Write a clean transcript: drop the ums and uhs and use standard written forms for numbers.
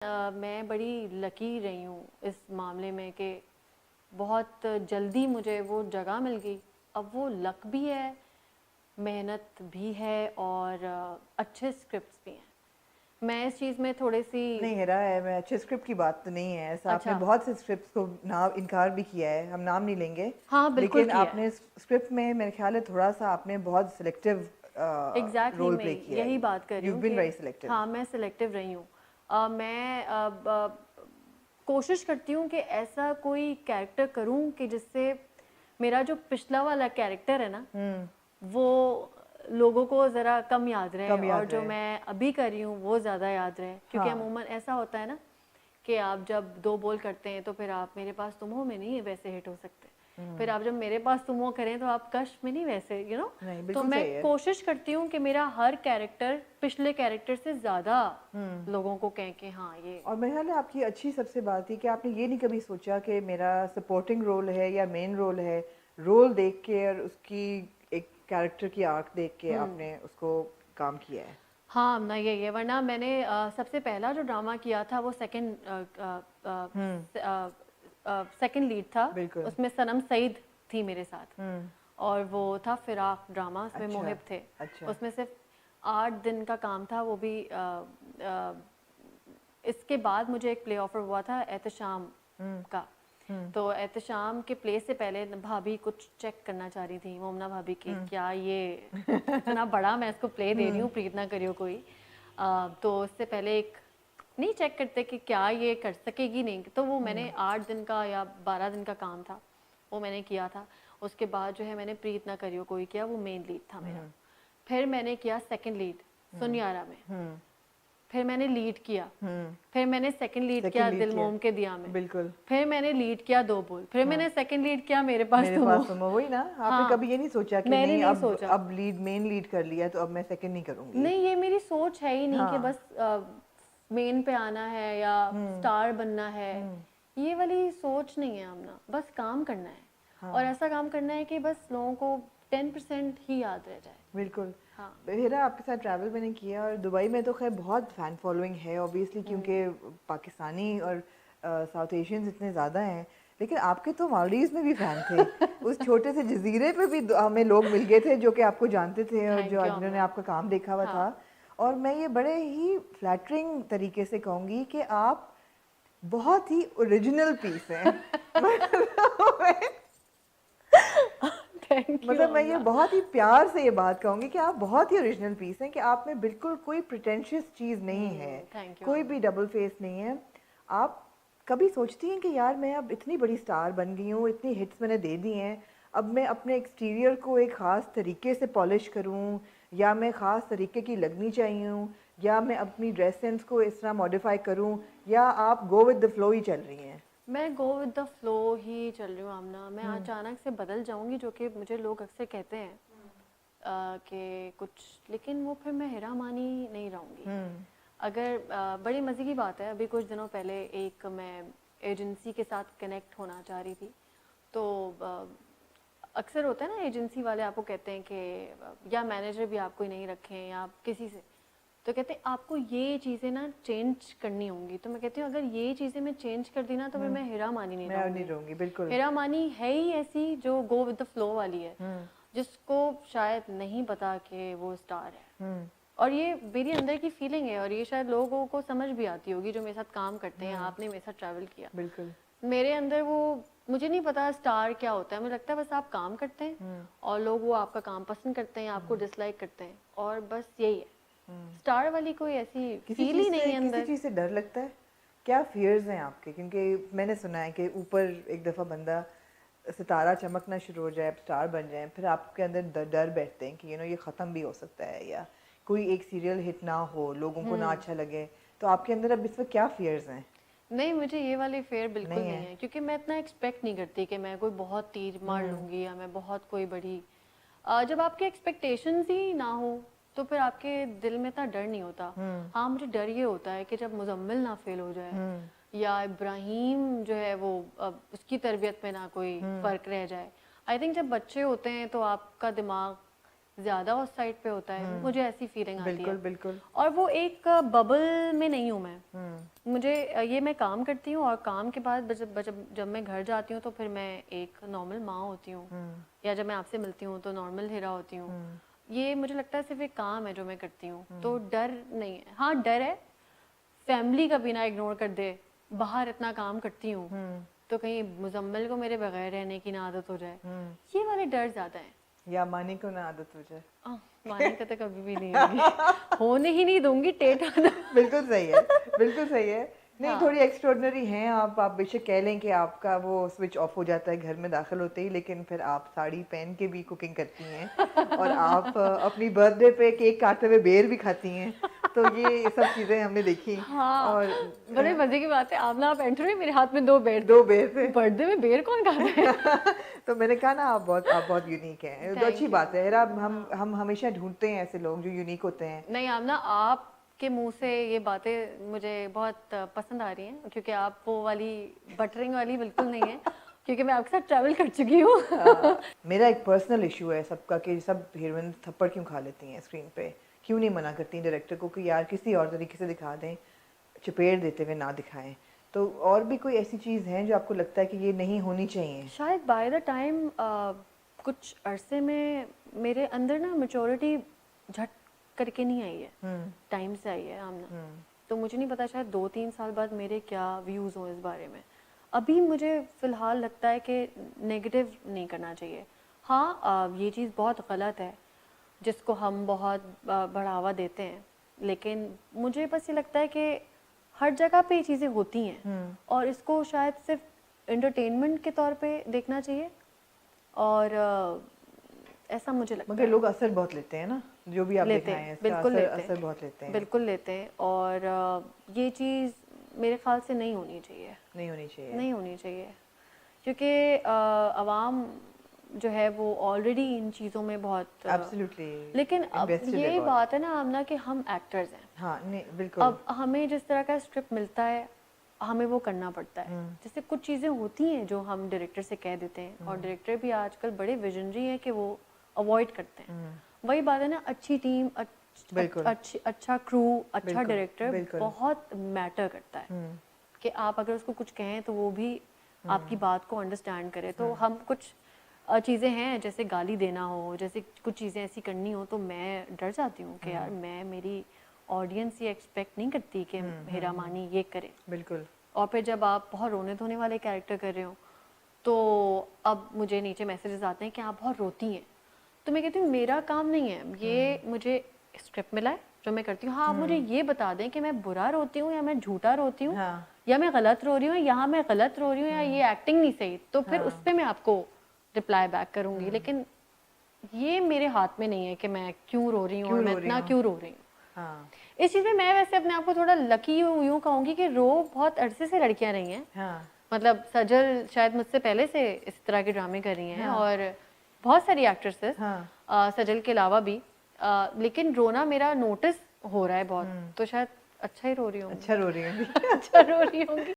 मैं बड़ी लकी रही हूँ इस मामले में कि बहुत जल्दी मुझे वो जगह मिल गई। अब वो लक भी है, मेहनत भी है और अच्छे स्क्रिप्ट्स भी हैं। मैं इस चीज़ में थोड़ी सी नहीं हेरा है, मैं अच्छे स्क्रिप्ट की बात तो नहीं है, ऐसा आपने अच्छा, बहुत से स्क्रिप्ट्स को नाम इनकार भी किया है, हम नाम नहीं लेंगे। हाँ बिल्कुल लेकिन किया है। आपने स्क्रिप्ट में मेरे ख्याल है थोड़ा सा आपने बहुत सिलेक्टिव एग्जैक्टली रोल मैं प्ले किया यही है। बात कर रही यू हूँ बीन कि वेरी सिलेक्टिव। हाँ मैं सिलेक्टिव रही हूँ। मैं कोशिश करती हूँ कि ऐसा कोई कैरेक्टर करूँ कि जिससे मेरा जो पिछला वाला कैरेक्टर है ना वो लोगों को ज़रा कम याद रहे कम और याद जो रहे। मैं अभी कर रही हूँ वो ज़्यादा याद रहे, क्योंकि हाँ। अमूमन ऐसा होता है ना कि आप जब दो बोल करते हैं तो फिर आप मेरे पास तुम हो में नहीं वैसे हिट हो सकते, फिर आप जब मेरे पास तुम हो करें तो आप कश में नहीं वैसे नहीं तो बिल्कुल मैं सही है। कोशिश करती हूँ कि मेरा हर कैरेक्टर पिछले कैरेक्टर से ज़्यादा लोगों को कहें कि हाँ ये। और मेरे ख्याल है आपकी अच्छी सबसे बात थी कि आपने ये नहीं कभी सोचा कि मेरा सपोर्टिंग रोल है या मेन रोल है। रोल देख के और उसकी एक कैरेक्टर की आर्क देख के आपने उसको काम किया है। हाँ ना ये वरना मैंने सबसे पहला जो ड्रामा किया था वो सेकंड लीड था। बिल्कुल। उसमें सनम सईद थी मेरे साथ और वो था फिराक ड्रामा, उसमें अच्छा। मोहिब थे। अच्छा। उसमें सिर्फ 8 दिन का काम था, वो भी इसके बाद मुझे एक प्ले ऑफर हुआ था एहतशाम का। तो एहतशाम के प्ले से पहले भाभी कुछ चेक करना चाह रही थी, मोमना भाभी के क्या ये इतना बड़ा मैं इसको प्ले दे रही हूँ, प्रीत ना करियो कोई। तो उससे पहले एक नहीं चेक करते कि क्या ये कर सकेगी नहीं, तो वो मैंने 8 दिन का या 12 दिन का काम था वो मैंने किया था। उसके बाद जो है मैंने प्रीत ना करियो कोई किया, वो मेन लीड था मेरा। फिर मैंने किया सेकंड लीड सुनियारा में, फिर मैंने लीड किया, फिर मैंने सेकंड लीड सेकंड किया लीड दिल किया। मोम के दिया में, बिल्कुल। फिर मैंने लीड किया दो बोल, फिर हाँ। मैंने सेकंड लीड किया मेरे पास मेरे तुम हो। पास तुम हो, वही ना। आपने हाँ कभी ये नहीं सोचा कि मैंने नहीं नहीं अब सोचा, अब लीड मेन लीड कर लिया तो अब मैं सेकंड नहीं करूंगी। नहीं ये मेरी सोच है ही नहीं कि हाँ। बस मेन पे आना है या स्टार बनना है। ये वाली सोच नहीं है आमना, बस काम करना है और हाँ। ऐसा काम करना है कि बस लोगों को 10% ही याद रह जाए। बिल्कुल। हाँ हेरा आपके साथ ट्रैवल मैंने किया और दुबई में तो खैर बहुत फ़ैन फॉलोइंग है ऑब्वियसली, क्योंकि पाकिस्तानी और साउथ एशियंस इतने ज़्यादा हैं। लेकिन आपके तो मालदीव्स में भी फ़ैन थे। उस छोटे से जजीरे पे भी हमें लोग मिल गए थे जो कि आपको जानते थे और थैंक जो यू जिन्होंने आमना। आपका काम देखा हुआ हाँ था। और मैं ये बड़े ही फ्लैटरिंग तरीके से कहूँगी कि आप बहुत ही ओरिजिनल पीस हैं। थैंक यू मतलब मैं ये आमना। बहुत ही प्यार से ये बात कहूँगी कि आप बहुत ही ओरिजिनल पीस हैं, कि आप में बिल्कुल कोई प्रिटेंशियस चीज़ नहीं है, थैंक यू कोई भी आमना। डबल फेस नहीं है। आप कभी सोचती हैं कि यार मैं अब इतनी बड़ी स्टार बन गई हूँ, इतनी हिट्स मैंने दे दी हैं, अब मैं अपने एक्सटीरियर को एक ख़ास तरीके से पॉलिश करूँ, या मैं ख़ास तरीके की लगनी चाहिए हूँ, या मैं अपनी ड्रेस सेंस को इस तरह मॉडिफाई करूँ, या आप गो विद द फ्लो ही चल रही हैं? मैं गो विद द फ्लो ही चल रही हूँ आमना। मैं अचानक से बदल जाऊंगी जो कि मुझे लोग अक्सर कहते हैं कि कुछ, लेकिन वो फिर मैं हेरा मानी नहीं रहूँगी। अगर बड़ी मज़े की बात है, अभी कुछ दिनों पहले एक मैं एजेंसी के साथ कनेक्ट होना चाह रही थी। तो अक्सर होता है ना एजेंसी वाले आपको कहते हैं कि या मैनेजर भी आपको ही नहीं रखें या आप किसी से, तो कहते हैं आपको ये चीज़ें ना चेंज करनी होंगी। तो मैं कहती हूँ अगर ये चीज़ें मैं चेंज कर दी ना तो फिर मैं हेरा मानी नहीं मैं अब नहीं रहूँगी। रहूँगी बिल्कुल। हेरा मानी है ही ऐसी जो गो विद द फ्लो वाली है, जिसको शायद नहीं पता कि वो स्टार है। और ये मेरी अंदर की फीलिंग है और ये शायद लोगों को समझ भी आती होगी जो मेरे साथ काम करते हैं। आपने मेरे साथ ट्रैवल किया, बिल्कुल। मेरे अंदर वो, मुझे नहीं पता स्टार क्या होता है, मुझे लगता है बस आप काम करते हैं और लोग वो आपका काम पसंद करते हैं, आपको डिसलाइक करते हैं और बस यही है। स्टार वाली कोई ऐसी फील ही नहीं है किसी अंदर। चीज़ से डर लगता है? क्या फियर्स हैं आपके? क्योंकि मैंने सुना है कि ऊपर एक दफ़ा बंदा सितारा चमकना शुरू हो जाए, स्टार बन जाए, फिर आपके अंदर डर बैठते हैं कि ये ख़त्म भी हो सकता है, या कोई एक सीरियल हिट ना हो, लोगों को ना अच्छा लगे। तो आपके अंदर अब इस वक्त क्या फियर्स हैं? नहीं मुझे ये वाली फेयर बिल्कुल नहीं नहीं है। है, क्योंकि मैं इतना एक्सपेक्ट नहीं करती कि मैं कोई बहुत तीर मार लूँगी या मैं बहुत कोई बड़ी जब आपके एक्सपेक्टेशंस ही ना हो तो फिर आपके दिल में इतना डर नहीं होता। हाँ मुझे डर ये होता है कि जब मुजम्मिल ना फेल हो जाए या इब्राहिम जो है वो उसकी तरबियत में ना कोई फ़र्क रह जाए। आई थिंक जब बच्चे होते हैं तो आपका दिमाग ज़्यादा उस साइड पे होता है, मुझे ऐसी फीलिंग आती बिल्कुल है। बिल्कुल। और वो एक बबल में नहीं हूँ मैं। मुझे ये मैं काम करती हूँ और काम के बाद जब मैं घर जाती हूँ तो फिर मैं एक नॉर्मल माँ होती हूँ, या जब मैं आपसे मिलती हूँ तो नॉर्मल हीरा होती हूँ। ये मुझे लगता है सिर्फ एक काम है जो मैं करती हूँ, तो डर नहीं है। हाँ डर है, फैमिली का भी ना इग्नोर कर दे, बाहर इतना काम करती हूँ तो कहीं मुजम्मिल को मेरे बगैर रहने की ना आदत हो जाए, ये वाले डर ज़्यादा हैं। या मानी को ना आदत हो जाए। मानी का तो कभी भी नहीं होगी, होने ही नहीं दूंगी टेढ़ा। बिल्कुल सही है, बिल्कुल सही है। नहीं हाँ। थोड़ी एक्स्ट्रॉर्डनरी हैं आप बेशक कह लें कि आपका वो स्विच ऑफ हो जाता है घर में दाखिल होते ही, लेकिन फिर आप साड़ी पहन के भी कुकिंग करती हैं और आप अपनी बर्थडे पे केक काटते हुए बेर भी खाती हैं, तो ये सब चीज़ें हमने देखी। हाँ, और बड़े मजे की बात है, आमना आप एंटर हुई, मेरे हाथ में 2 बेर थे। 2 बेर थे। बर्थडे में बेर कौन खाता है? तो मैंने कहा ना आप बहुत यूनिक हैं, तो अच्छी थैंक बात है। यू। हेरा, हम हमेशा ढूंढते हैं ऐसे लोग जो यूनिक होते हैं। नहीं आमना, आपके मुंह से ये बातें मुझे बहुत पसंद आ रही हैं, क्योंकि आप वो वाली बटरिंग वाली बिल्कुल नहीं है, क्योंकि मैं आपके साथ ट्रैवल कर चुकी हूँ। मेरा एक पर्सनल इशू है सबका कि सब हीरोइन थप्पड़ क्यों खा लेती हैं स्क्रीन पे, क्यों नहीं मना करती डायरेक्टर को कि यार किसी और तरीके से दिखा दें, चपेट देते हुए ना दिखाएं। तो और भी कोई ऐसी चीज़ है जो आपको लगता है कि ये नहीं होनी चाहिए? शायद बाय द टाइम कुछ अरसे में मेरे अंदर ना मैच्योरिटी झट करके नहीं आई है, टाइम से आई है आमना। तो मुझे नहीं पता, शायद 2-3 साल बाद मेरे क्या व्यूज़ हों इस बारे में। अभी मुझे फ़िलहाल लगता है कि नेगेटिव नहीं करना चाहिए। हाँ ये चीज़ बहुत गलत है जिसको हम बहुत बढ़ावा देते हैं, लेकिन मुझे बस ये लगता है कि हर जगह पे ये चीज़ें होती हैं और इसको शायद सिर्फ एंटरटेनमेंट के तौर पे देखना चाहिए, और ऐसा मुझे लगता मगर है। लोग असर बहुत लेते हैं ना, जो भी आप लेते दिखाएं हैं, इसका बिल्कुल असर लेते असर हैं, बहुत लेते हैं। बिल्कुल लेते हैं, और ये चीज़ मेरे ख्याल से नहीं होनी चाहिए, नहीं होनी चाहिए। नहीं होनी चाहिए, क्योंकि आवाम जो है वो ऑलरेडी इन चीज़ों में बहुत एब्सोल्युटली। लेकिन अब ये बात है ना आमना कि हम एक्टर्स हैं। हाँ नहीं बिल्कुल। अब हमें जिस तरह का स्क्रिप्ट मिलता है हमें वो करना पड़ता है। जैसे कुछ चीज़ें होती हैं जो हम डायरेक्टर से कह देते हैं, और डायरेक्टर भी आजकल बड़े विजनरी हैं कि वो अवॉइड करते हैं। वही बात है ना, अच्छी टीम, अच्छा क्रू, अच्छा डायरेक्टर बहुत मैटर करता है कि आप अगर उसको कुछ कहें तो वो भी आपकी बात को अंडरस्टैंड करे। तो हम कुछ चीज़ें हैं जैसे गाली देना हो, जैसे कुछ चीज़ें ऐसी करनी हो, तो मैं डर जाती हूँ कि यार मेरी ऑडियंस ये एक्सपेक्ट नहीं करती कि हेरा मानी ये करे। बिल्कुल। और फिर जब आप बहुत रोने धोने वाले कैरेक्टर कर रहे हो तो अब मुझे नीचे मैसेजेस आते हैं कि आप बहुत रोती हैं, तो मैं कहती हूँ मेरा काम नहीं है ये, मुझे स्क्रिप्ट मिला है जो मैं करती हूँ। हाँ आप मुझे ये बता दें कि मैं बुरा रोती हूँ या मैं झूठा रोती हूँ, या मैं गलत रो रही हूँ, यहाँ मैं गलत रो रही हूँ, या ये एक्टिंग नहीं सही, तो फिर उस पर मैं आपको रिप्लाई बैक करूँगी। लेकिन ये मेरे हाथ में नहीं है कि मैं क्यों रो रही हूँ और मैं इतना क्यों रो रही हूँ। हाँ। इस चीज़ में मैं वैसे अपने आप को थोड़ा लकी यूँ कहूँगी कि बहुत अरसे से लड़कियाँ रही हैं। हाँ। मतलब सजल शायद मुझसे पहले से इस तरह के ड्रामे कर रही हैं, और बहुत सारी एक्ट्रेसेस सजल के अलावा भी, लेकिन रोना मेरा नोटिस हो रहा है बहुत, तो शायद अच्छा ही रो रही हूँ। अच्छा रो रही हूँ। अच्छा रो रही होंगी।